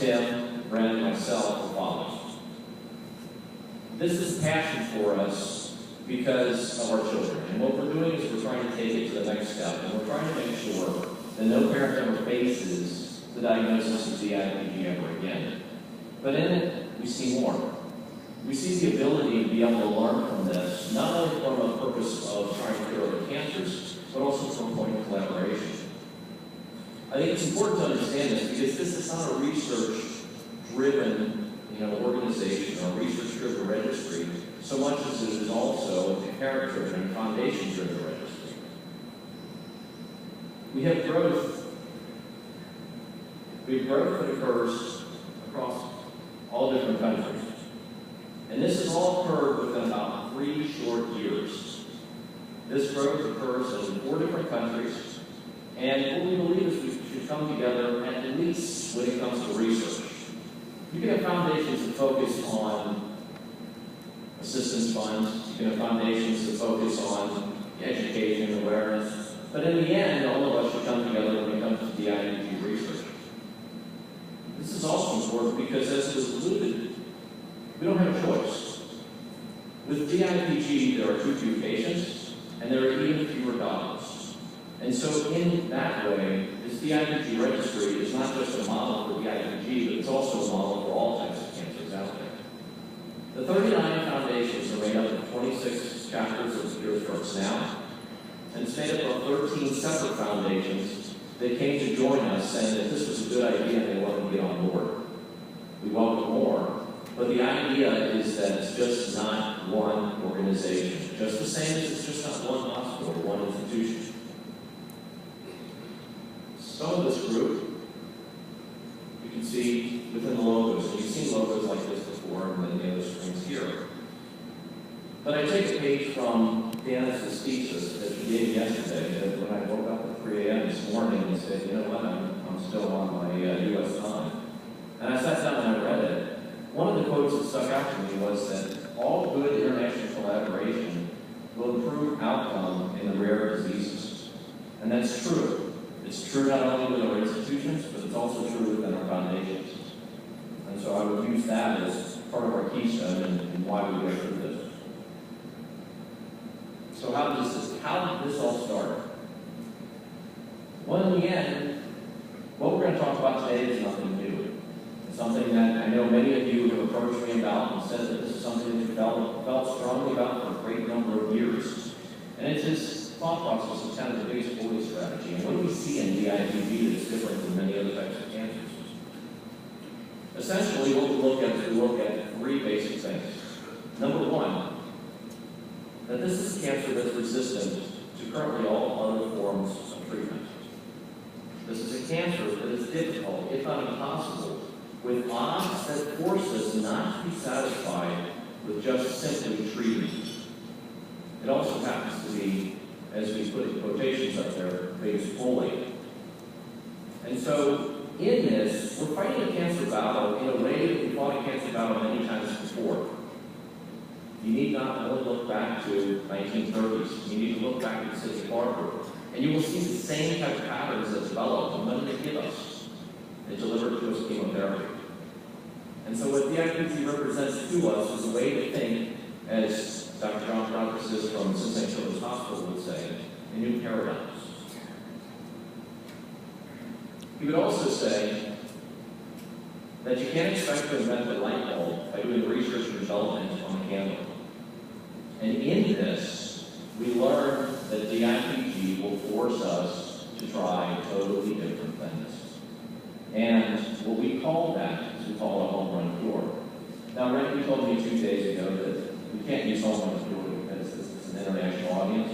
Tim, Brent, and myself will follow. This is a passion for us because of our children. And what we're doing is we're trying to take it to the next step, and we're trying to make sure that no parent ever faces the diagnosis of DIPG ever again. But in it, we see more. We see the ability to be able to learn from this, not only from a purpose of trying to cure other cancers, but also from a point of collaboration. I think it's important to understand this because this is not a research-driven organization or a research-driven registry, so much as it is also a parent-driven and foundation-driven registry. We have growth. We have growth that occurs across all different countries. And this has all occurred within about 3 short years. This growth occurs in 4 different countries, and what we believe is we should come together at least when it comes to research. You can have foundations that focus on assistance funds, you can have foundations that focus on education and awareness, but in the end, all of us should come together when it comes to DIPG research. This is also important because, as was alluded, we don't have a choice. With DIPG, there are too few patients, and there are even fewer dollars. And so in that way, this DIPG registry is not just a model for DIPG, but it's also a model for all types of cancers out there. The 39 foundations are made up of 26 chapters of Cure Strokes Now, and it's made up of 13 separate foundations that came to join us saying that this was a good idea and they wanted to get on board. We welcome more, but the idea is that it's just not one organization, just the same as it's just not one hospital or one institution. Some of this group, you can see within the logos, and you've seen logos like this before and the other screens here. But I take a page from Dennis's thesis that he gave yesterday, that when I woke up at 3 a.m. this morning and said, you know what, I'm still on my U.S. time. And I sat down and I read it. One of the quotes that stuck out to me was that all good international collaboration will improve outcome in the rare diseases. And that's true. It's true not only with our institutions, but it's also true within our foundations. And so I would use that as part of our keystone and why we go through this. So how did this all start? Well, in the end, what we're going to talk about today is nothing new. It's something that I know many of you have approached me about and said that this is something that you felt strongly about for a great number of years. And it's this thought process of kind of the base 40 strategy. And what do we see in DIPG that's different than many other types of cancers? Essentially, what we look at is we look at 3 basic things. Number 1, that this is a cancer that's resistant to currently all other forms of treatment. This is a cancer that is difficult, if not impossible, with odds that force us not to be satisfied with just simply treating. It also happens to be, as we put in quotations up there, phase folate. And so, in this, we're fighting a cancer battle in a way that we fought a cancer battle many times before. You need not only look back to 1930s, you need to look back at the city of Harvard, and you will see the same type of patterns that develop, and what do they give us? They deliver to us chemotherapy. And so what DIPG represents to us is a way to think, as Dr. John Rodriguez from Cincinnati Children's Hospital would say, in new paradigms. He would also say that you can't expect to invent the light bulb by doing research and development on the candle. And in this, we learn that DIPG will force us to try totally different things. And what we call that is we call it a home run cure. Now, Randy told me 2 days ago that we can't use home run cure because this is an international audience,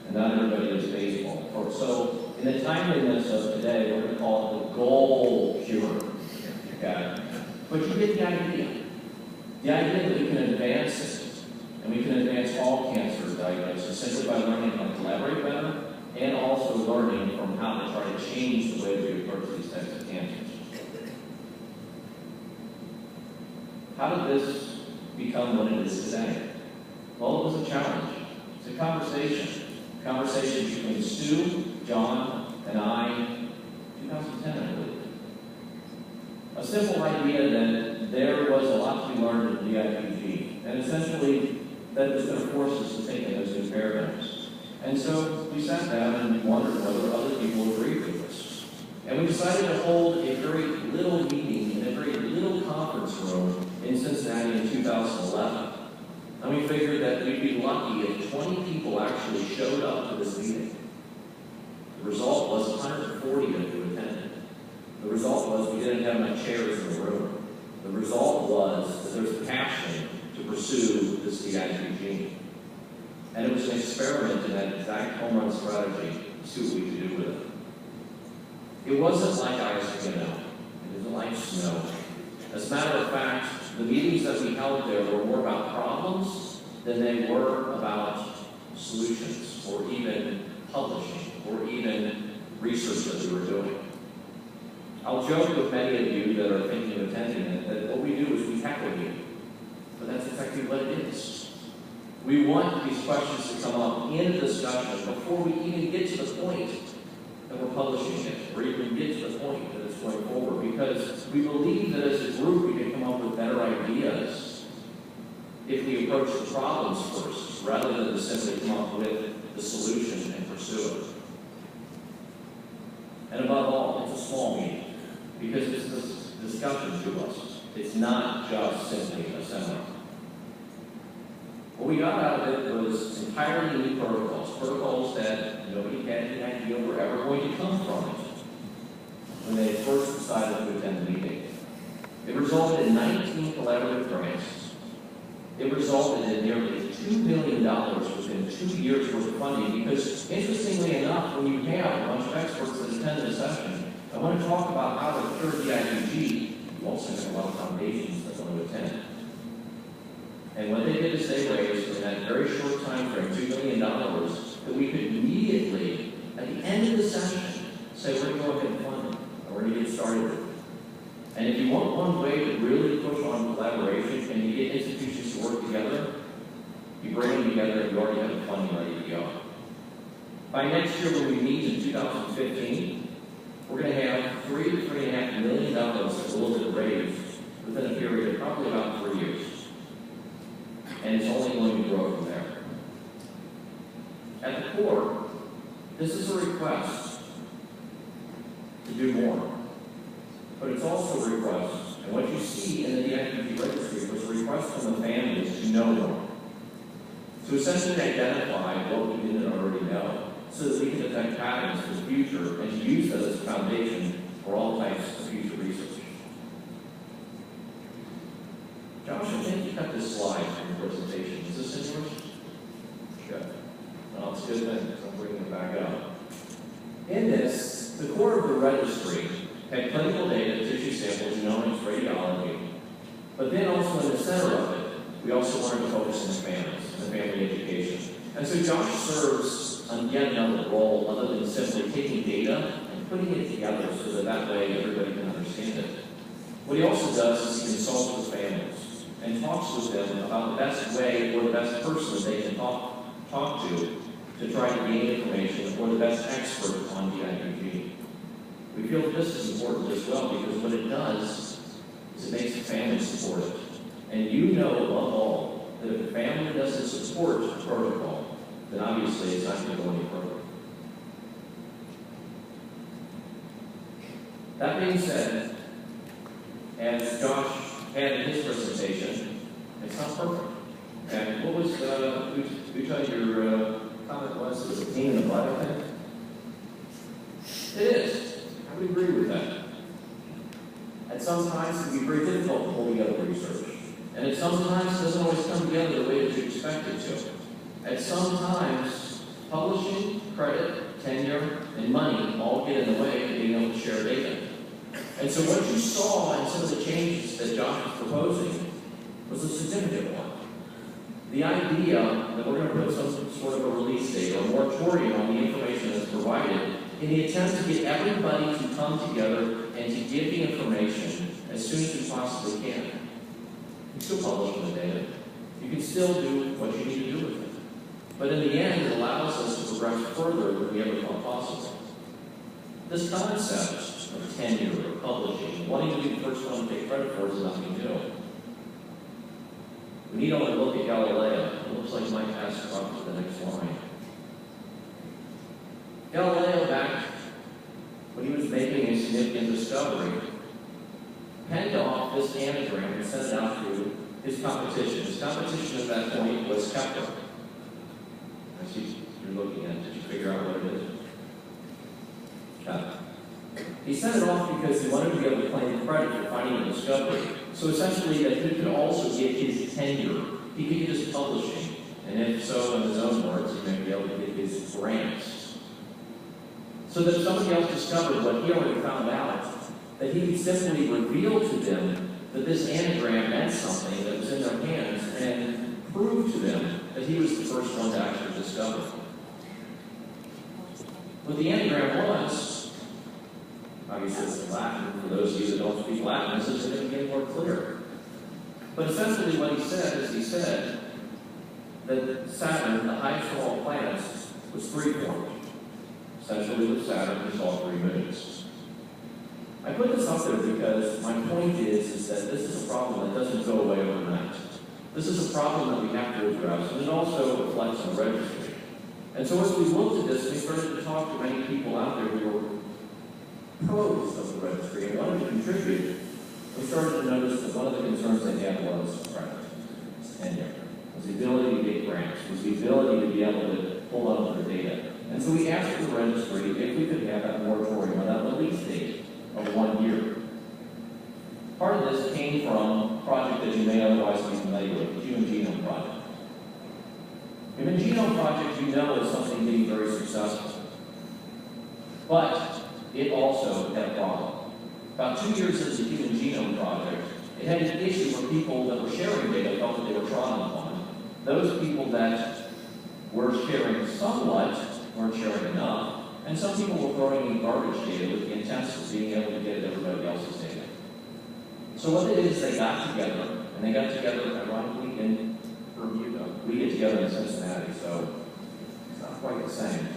and not everybody is baseball. So, in the timeliness of today, we're going to call it the goal cure. Okay? But you get the idea. The idea that we can advance it, and we can advance all cancer diagnosis simply by learning how to collaborate better, and also learning from how to try to change the way we approach these types of cancers. How did this become what it is today? Well, it was a challenge. It's a conversation. A conversation between Stu, John, and I, 2010, I believe. A simple idea that there was a lot to be learned in the DIPG, and essentially that it was going to force us to think in those new paradigms. And so we sat down and wondered whether other people agreed with us. And we decided to hold a very little meeting in a very little conference room in Cincinnati in 2011. And we figured that we'd be lucky if 20 people actually showed up to this meeting. The result was 140 of you attended. The result was we didn't have enough chairs in the room. The result was that there's passion to pursue this DIPG. And it was an experiment in that exact home run strategy to see what we could do with it. It wasn't like ISPNO. It wasn't like SNO. As a matter of fact, the meetings that we held there were more about problems than they were about solutions, or even publishing, or even research that we were doing. I'll joke with many of you that are thinking of attending it that what we do is we tackle you. But that's exactly what it is. We want these questions to come up in a discussion before we even get to the point that we're publishing it, or even get to the point that it's going forward, because we believe that as a group we can come up with better ideas if we approach the problems first, rather than to simply come up with the solution and pursue it. And above all, it's a small meeting, because it's this discussion to us. It's not just simply a seminar. What we got out of it was entirely new protocols that nobody had any idea were ever going to come from it when they first decided to attend the meeting. It resulted in 19 collaborative grants. It resulted in nearly $2 million within 2 years worth of funding, because interestingly enough, when you have a bunch of experts that attend a session and want to talk about how to cure DIPG, you also have a lot of foundations that want to attend. And what they did is they raised, in that very short time frame, $2 million, that we could immediately, at the end of the session, say, we're going to go ahead and fund it, and we're going to get started with it. And if you want one way to really push on collaboration and you get institutions to work together, you bring them together and you already have the funding ready to go. By next year, when we meet in 2015, we're going to have $3 to $3.5 million that will have been raised within a period of probably about 3 years. And it's only going to grow from there. At the core, this is a request to do more. But it's also a request, and what you see in the DIPG Registry was a request from the families to know more. To essentially identify what we didn't already know, so that we can detect patterns for the future and to use that as a foundation for all types of future research. Josh, I think you cut this slide from your presentation. Is this in yours? Good. Well, it's a good thing, because I'm bringing it back up. In this, the core of the registry had clinical data, tissue samples known as radiology, but then also in the center of it, we also wanted to focus on the families and family education. And so Josh serves on yet another role other than simply taking data and putting it together so that that way everybody can understand it. What he also does is he consults with families and talks with them about the best way or the best person that they can talk to try to gain information, or the best expert on DIPG. We feel that this is important as well, because what it does is it makes the family support it. And you know above all that if the family doesn't support the protocol, then obviously it's not going to go any further. That being said, as Josh had in his presentation, it's not perfect. And what was, which your comment was? Was it pain in the butt, I think? It is. I would agree with that. At some times, it can be very difficult to pull together research. And it sometimes doesn't always come together the way that you expect it to. At some times, publishing, credit, tenure, and money all get in the way of being able to share data. And so what you saw in some of the changes that Josh was proposing was a significant one. The idea that we're going to put some sort of a release date or a moratorium on the information that's provided in the attempt to get everybody to come together and to give the information as soon as we possibly can. You can still publish the data. You can still do what you need to do with it. But in the end, it allows us to progress further than we ever thought possible. This concept of tenure or publishing, wanting to be the first one to take credit for is nothing new. We need only look at Galileo. It looks like Mike has come to the next line. Galileo, back when he was making a significant discovery, penned off this anagram and sent it out to his competition. His competition at that point was Kepler. I see you're looking at it. Did you figure out what it is? Kepler. He sent it off because he wanted to be able to claim credit for finding the discovery. So essentially, that he could also get his tenure. He could get his publishing. And if so, in his own words, he may be able to get his grants. So that if somebody else discovered what he already found out, that he could simply reveal to them that this anagram meant something that was in their hands and prove to them that he was the first one to actually discover it. What the anagram was, obviously it's in Latin. For those of you that don't speak Latin, this isn't going to get more clear. But essentially what he said is he said that Saturn, the highest of all planets, was three-formed. Essentially with Saturn, he saw three moons. I put this up there because my point is that this is a problem that doesn't go away overnight. This is a problem that we have to address, and it also reflects on the registry. And so as we looked at this, we started to talk to many people out there who were pros of the registry and wanted to contribute. We started to notice that one of the concerns they had was tenure, was the ability to get grants, was the ability to be able to pull out their data. And so we asked the registry if we could have that moratorium on that release date of 1 year. Part of this came from a project that you may otherwise be familiar with, the Human Genome Project. The Human Genome Project, you know, is something being very successful. But it also had a problem. About 2 years into the Human Genome Project, it had an issue where people that were sharing data felt that they were trodden upon. Those people that were sharing somewhat weren't sharing enough. And some people were throwing in garbage data with the intent of being able to get everybody else's data. So what they did is they got together, and they got together ironically in Bermuda. We get together in Cincinnati, so it's not quite the same.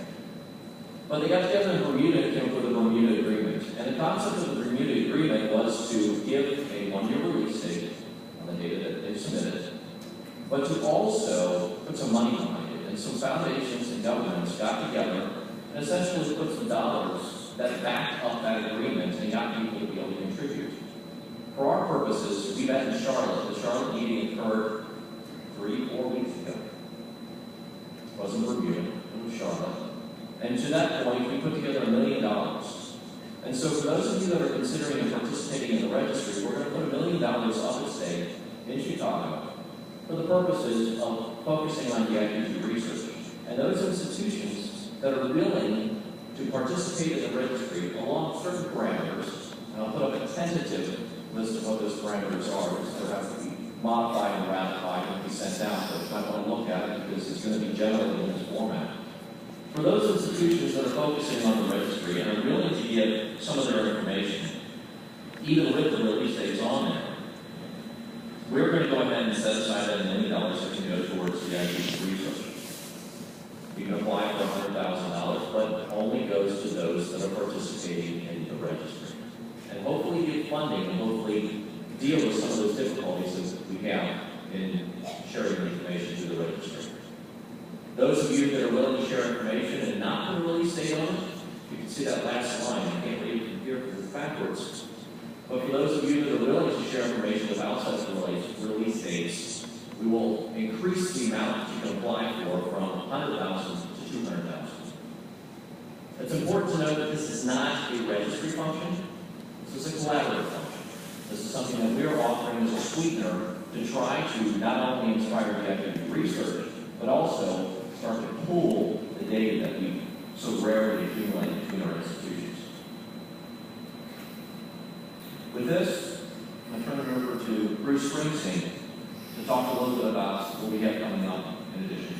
But they got together in Bermuda and came up with a Bermuda Agreement. And the concept of the Bermuda Agreement was to give a 1-year release date on the data that they submitted, but to also put some money behind it. And some foundations and governments got together and essentially put some dollars that backed up that agreement and got people to be able to contribute. For our purposes, we met in Charlotte. The Charlotte meeting occurred 3-4 weeks ago. It wasn't Bermuda, it was Charlotte. And to that point, we put together $1 million. And so for those of you that are considering and participating in the registry, we're going to put $1 million up at stake in Chicago for the purposes of focusing on DIPG research. And those institutions that are willing to participate in the registry along certain parameters, and I'll put up a tentative list of what those parameters are, because they'll have to be modified and ratified and be sent out, but you might want to look at it because it's going to be generally in this format. For those institutions that are focusing on the registry and are willing to give some of their information, even with the release dates on there, we're going to go ahead and set aside that $1 million that can go towards the ISPNO research. You can apply for $100,000, but only goes to those that are participating in the registry. And hopefully get funding and hopefully deal with some of those difficulties that we have in sharing information to the registry. Those of you that are willing to share information and not put a release date on it, you can see that last line. I can't read from here because it's backwards. But for those of you that are willing to share information without such release dates, we will increase the amount that you can apply for from $100,000 to $200,000. It's important to note that this is not a registry function. This is a collaborative function. This is something that we are offering as a sweetener to try to not only inspire DIPG research, but also start to pool the data that we so rarely accumulate between our institutions. With this, I'm going to turn it over to Bruce Springsteen to talk a little bit about what we have coming up in addition